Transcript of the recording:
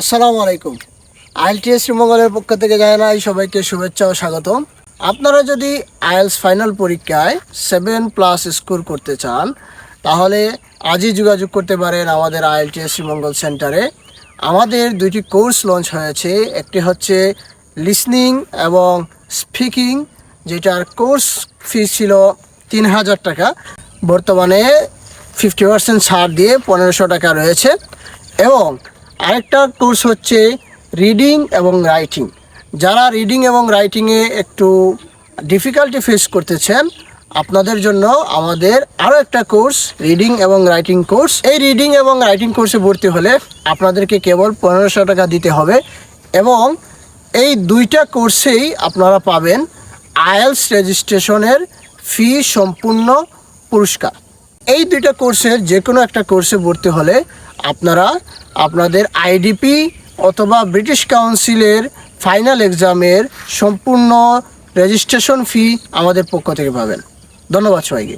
আসসালামু আলাইকুম। আইএলটিএস শ্রীমঙ্গলের পক্ষ থেকে জানাই সবাইকে শুভেচ্ছা ও স্বাগতম। আপনারা যদি আইএলস ফাইনাল পরীক্ষায় 7+ স্কোর করতে চান তাহলে আজই যোগাযোগ করতে পারেন আমাদের আইএলটিএস শ্রীমঙ্গল সেন্টারে। আমাদের দুইটি কোর্স লঞ্চ হয়েছে, একটি হচ্ছে লিসনিং এবং স্পিকিং, যেটার কোর্স ফি ছিল 3000 টাকা, বর্তমানে 50% ছাড় দিয়ে 1500 টাকা রয়েছে। এবং আরেকটা কোর্স হচ্ছে রিডিং এবং রাইটিং। যারা রিডিং এবং রাইটিংয়ে একটু ডিফিকাল্টি ফেস করতেছেন আপনাদের জন্য আমাদের আরও একটা কোর্স রিডিং এবং রাইটিং কোর্স। এই রিডিং এবং রাইটিং কোর্সে ভর্তি হলে আপনাদেরকে কেবল 1500 টাকা দিতে হবে এবং এই দুইটা কোর্সেই আপনারা পাবেন আইএলস রেজিস্ট্রেশনের ফি সম্পূর্ণ পুরস্কার। এই দুইটা কোর্সের যে কোনো একটা কোর্সে ভর্তি হলে আপনারা আপনাদের আইডিপি অথবা ব্রিটিশ কাউন্সিলের ফাইনাল এক্সামের সম্পূর্ণ রেজিস্ট্রেশন ফি আমাদের পক্ষ থেকে পাবেন। ধন্যবাদ সবাইকে।